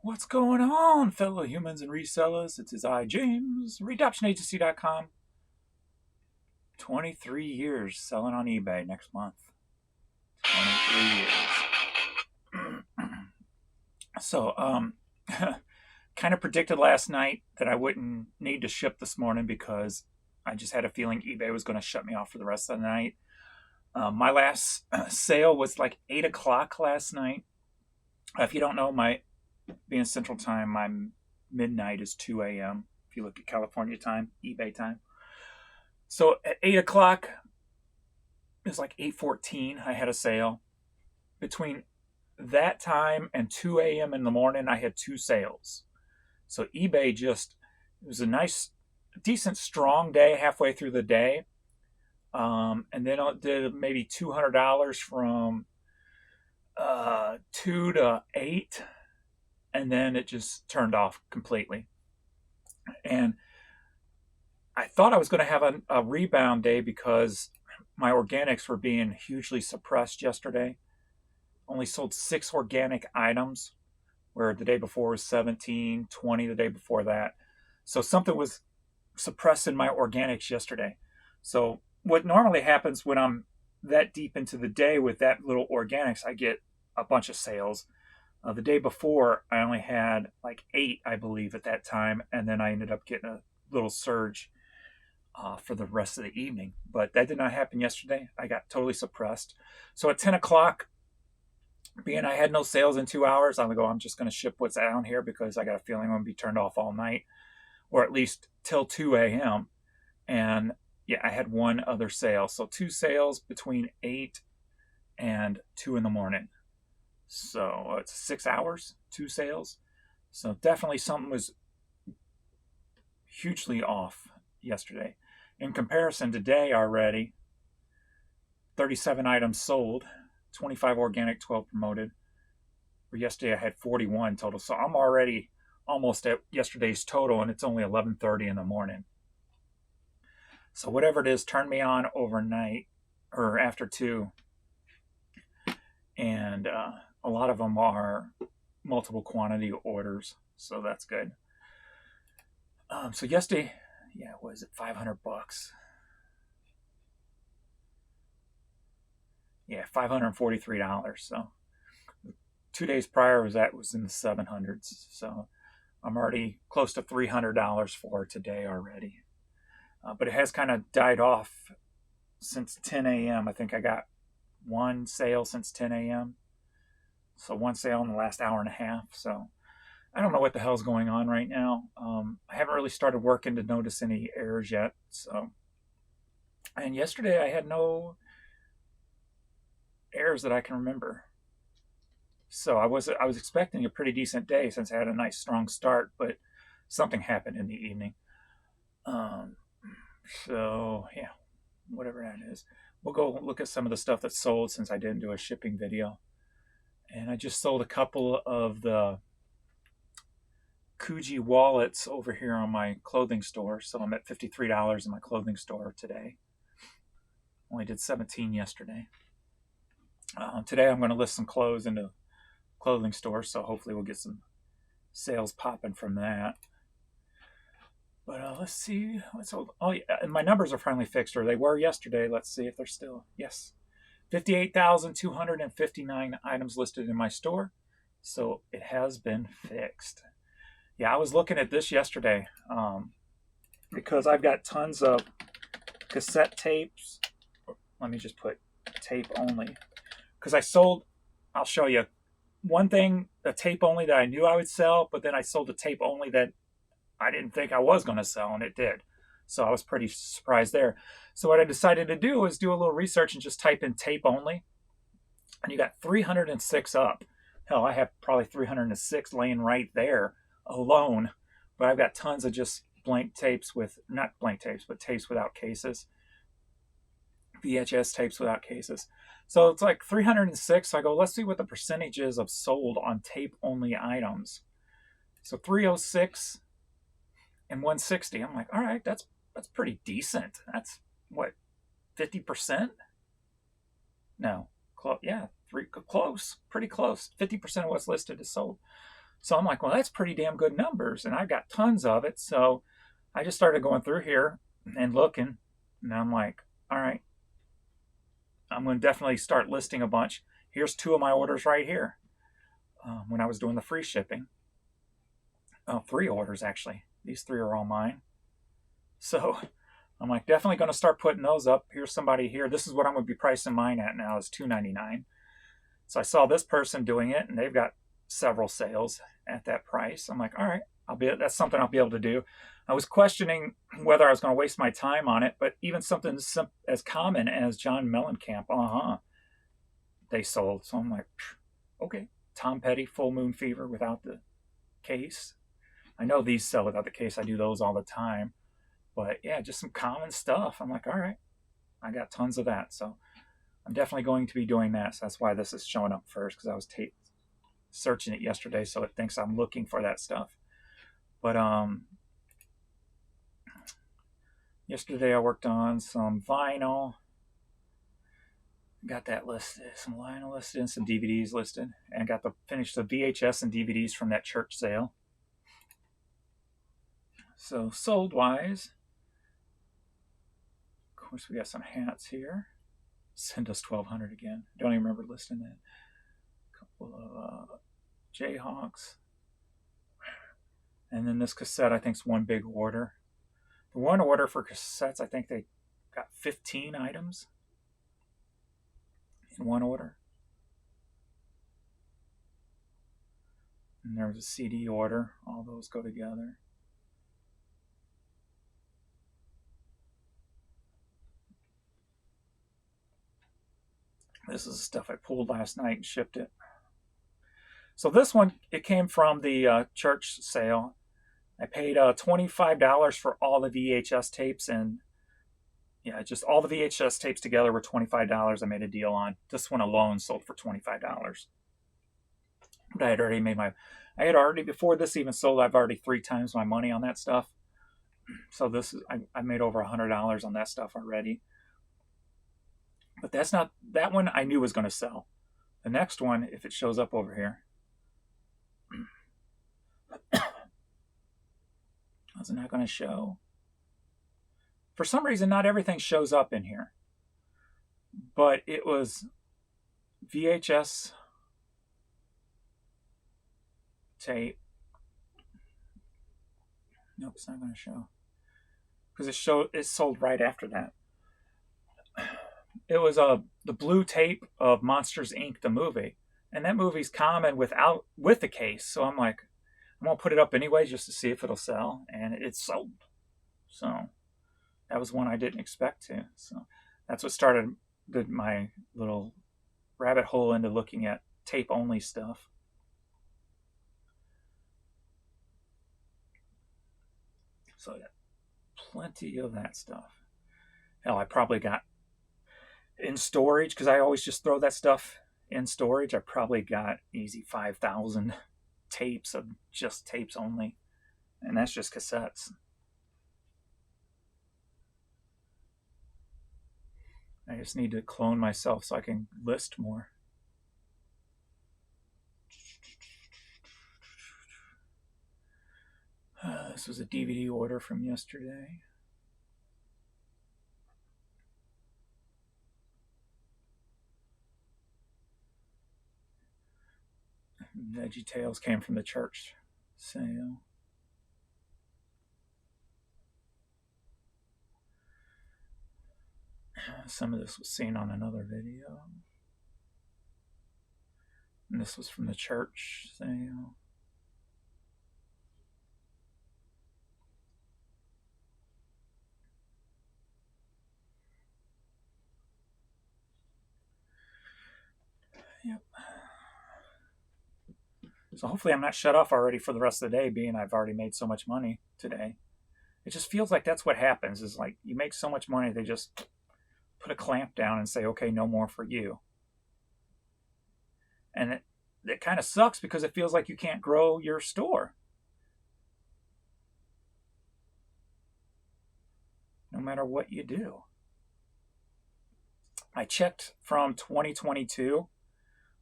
What's going on, fellow humans and resellers? It is I, James, RedoptionAgency.com. 23 years selling on eBay next month. 23 years. So, kind of predicted last night that I wouldn't need to ship this morning because I just had a feeling eBay was going to shut me off for the rest of the night. My last sale was like 8 o'clock last night. If you don't know, being Central Time, my midnight is 2 a.m. If you look at California time, eBay time. So at 8 o'clock, it was like 8:14, I had a sale. Between that time and 2 a.m. in the morning, I had two sales. So eBay it was a nice, decent, strong day halfway through the day. And then I did maybe $200 from 2 to 8. And then it just turned off completely. And I thought I was going to have a rebound day because my organics were being hugely suppressed yesterday. Only sold 6 organic items, where the day before was 17, 20 the day before that. So something was suppressing my organics yesterday. So what normally happens when I'm that deep into the day with that little organics, I get a bunch of sales. The day before, I only had like 8, I believe, at that time, and then I ended up getting a little surge for the rest of the evening. But that did not happen yesterday. I got totally suppressed. So at 10 o'clock, being I had no sales in 2 hours, I'm just going to ship what's down here because I got a feeling I'm going to be turned off all night, or at least till 2 a.m. And yeah, I had one other sale. So 2 sales between 8 and 2 in the morning. So it's 6 hours, 2 sales. So definitely something was hugely off yesterday. In comparison, today already, 37 items sold, 25 organic, 12 promoted. For yesterday, I had 41 total. So I'm already almost at yesterday's total, and it's only 11:30 in the morning. So whatever it is, turn me on overnight or after 2. And a lot of them are multiple quantity orders, so that's good. So yesterday, yeah, was it $500? Yeah, $543. So 2 days prior was in the 700s. So I'm already close to $300 for today already. But it has kind of died off since 10 a.m. I think I got one sale since 10 a.m. So one sale in the last hour and a half. So I don't know what the hell's going on right now. I haven't really started working to notice any errors yet. So, and yesterday I had no errors that I can remember. So I was expecting a pretty decent day since I had a nice strong start, but something happened in the evening. Um, so yeah, whatever that is, we'll go look at some of the stuff that's sold since I didn't do a shipping video. And I just sold a couple of the Kuji wallets over here on my clothing store. So I'm at $53 in my clothing store today. Only did 17 yesterday. Today I'm going to list some clothes in the clothing store, so hopefully we'll get some sales popping from that. But let's see what's sold. Oh yeah, and my numbers are finally fixed, or they were yesterday. Let's see if they're still. Yes, 58,259 items listed in my store, so it has been fixed. Yeah, I was looking at this yesterday because I've got tons of cassette tapes. Let me just put tape only because I'll show you one thing, the tape only that I knew I would sell, but then I sold the tape only that I didn't think I was going to sell, and it did. So I was pretty surprised there. So what I decided to do was do a little research and just type in tape only, and you got 306 up. Hell, I have probably 306 laying right there alone, but I've got tons of just blank tapes with, not blank tapes, but tapes without cases. VHS tapes without cases. So it's like 306. So I go, let's see what the percentage is of sold on tape only items. So 306 and 160. I'm like, all right, that's pretty decent. That's what, 50%? No, yeah, close, pretty close. 50% of what's listed is sold. So I'm like, well, that's pretty damn good numbers, and I've got tons of it. So I just started going through here and looking, and I'm like, all right, I'm going to definitely start listing a bunch. Here's 2 of my orders right here. When I was doing the free shipping, 3 orders actually. These 3 are all mine. So I'm like, definitely going to start putting those up. Here's somebody here. This is what I'm going to be pricing mine at now, is $2.99. So I saw this person doing it, and they've got several sales at that price. I'm like, all right, that's something I'll be able to do. I was questioning whether I was going to waste my time on it, but even something as common as John Mellencamp, they sold. So I'm like, okay, Tom Petty, Full Moon Fever without the case. I know these sell without the case. I do those all the time. But yeah, just some common stuff. I'm like, all right, I got tons of that. So I'm definitely going to be doing that. So that's why this is showing up first, because I was searching it yesterday, so it thinks I'm looking for that stuff. But yesterday I worked on some vinyl. Got that listed, some vinyl listed, and some DVDs listed, and got to finish the VHS and DVDs from that church sale. So sold wise, of course, we got some hats here. Send us 1,200 again. Don't even remember listing that. A couple of Jayhawks. And then this cassette, I think, is one big order. The one order for cassettes, I think they got 15 items in one order. And there was a CD order. All those go together. This is the stuff I pulled last night and shipped it. So this one, it came from the church sale. I paid $25 for all the VHS tapes, and yeah, just all the VHS tapes together were $25. I made a deal on. This one alone sold for $25. But I had already before this even sold, I've already 3 times my money on that stuff. So I made over $100 on that stuff already. But that one I knew was going to sell. The next one, if it shows up over here, is it not going to show? For some reason, not everything shows up in here. But it was VHS tape. Nope, it's not going to show. Because it sold right after that. It was the blue tape of Monsters, Inc., the movie. And that movie's common with the case. So I'm like, I'm going to put it up anyway just to see if it'll sell. And it sold. So that was one I didn't expect to. So that's what started my little rabbit hole into looking at tape-only stuff. So yeah, plenty of that stuff. Hell, I probably got in storage, because I always just throw that stuff in storage. I probably got easy 5,000 tapes of just tapes only. And that's just cassettes. I just need to clone myself so I can list more. This was a DVD order from yesterday. VeggieTales came from the church sale. Some of this was seen on another video. And this was from the church sale. Yep. So hopefully I'm not shut off already for the rest of the day, being I've already made so much money today. It just feels like that's what happens, is like you make so much money, they just put a clamp down and say, okay, no more for you. And it kind of sucks, because it feels like you can't grow your store. No matter what you do. I checked from 2022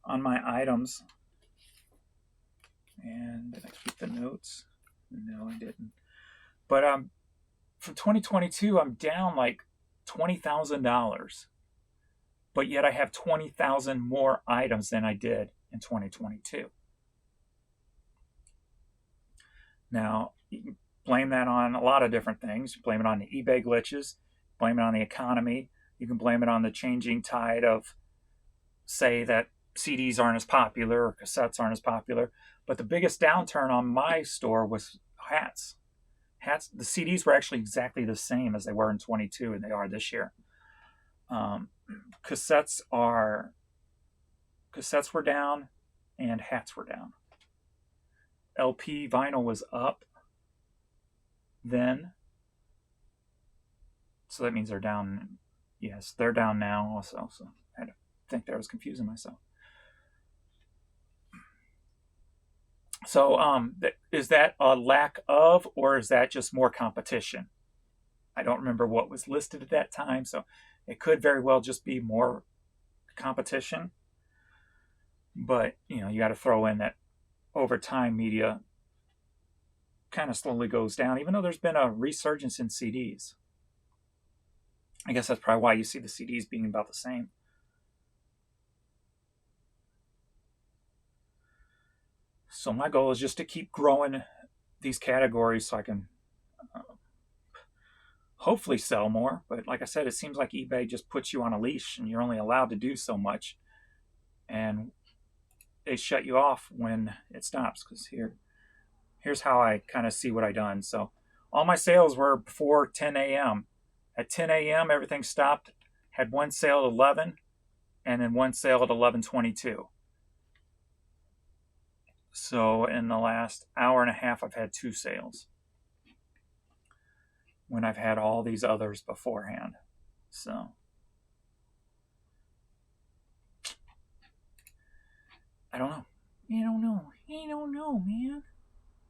on my items. And did I keep the notes? No, I didn't. But for 2022, I'm down like $20,000. But yet I have 20,000 more items than I did in 2022. Now, you can blame that on a lot of different things. You blame it on the eBay glitches, blame it on the economy. You can blame it on the changing tide of, say, that CDs aren't as popular or cassettes aren't as popular. But the biggest downturn on my store was hats. Hats. The CDs were actually exactly the same as they were in 22 and they are this year. Cassettes were down and hats were down. LP vinyl was up then. So that means they're down. Yes, they're down now also. So I had to think that I was confusing myself. So is that a lack of, or is that just more competition? I don't remember what was listed at that time, so it could very well just be more competition. But, you know, you got to throw in that over time media kind of slowly goes down, even though there's been a resurgence in CDs. I guess that's probably why you see the CDs being about the same. So my goal is just to keep growing these categories so I can hopefully sell more. But like I said, it seems like eBay just puts you on a leash and you're only allowed to do so much. And they shut you off when it stops. Because here's how I kind of see what I done. So all my sales were before 10 a.m. At 10 a.m., everything stopped. Had one sale at 11 and then one sale at 11:22. So in the last hour and a half, I've had 2 sales when I've had all these others beforehand. So I don't know. You don't know. You don't know, man.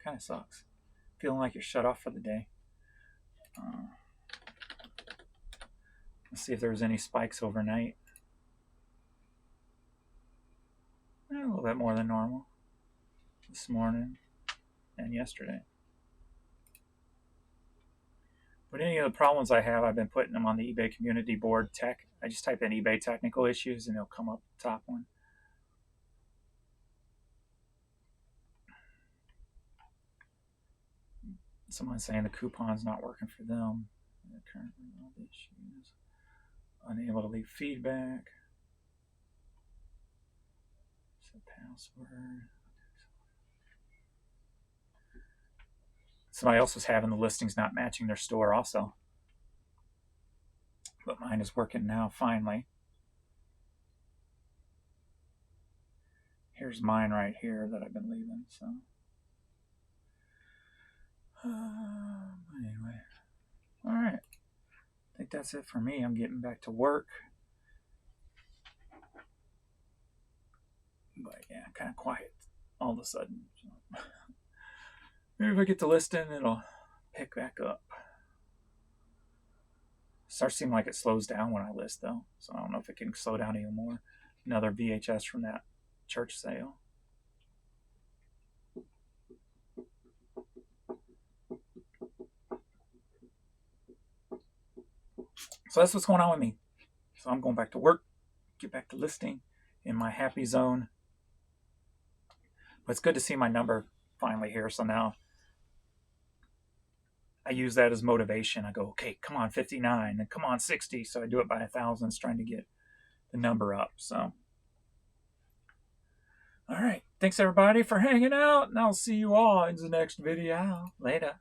Kind of sucks. Feeling like you're shut off for the day. Let's see if there's any spikes overnight. A little bit more than normal this morning and yesterday. But any of the problems I have, I've been putting them on the eBay community board tech. I just type in eBay technical issues and it'll come up the top one. Someone's saying the coupon's not working for them. Currently all the issues. Unable to leave feedback. Set password. Somebody else was having the listings not matching their store also. But mine is working now, finally. Here's mine right here that I've been leaving, so. Anyway. All right. I think that's it for me. I'm getting back to work. But yeah, kind of quiet all of a sudden. So. Maybe if I get the listing, it'll pick back up. Starts seeming like it slows down when I list, though. So I don't know if it can slow down even more. Another VHS from that church sale. So that's what's going on with me. So I'm going back to work, get back to listing in my happy zone. But it's good to see my number finally here. So now I use that as motivation. I go, okay, come on, 59, and come on, 60. So I do it by 1,000s, trying to get the number up. So, all right. Thanks, everybody, for hanging out, and I'll see you all in the next video. Later.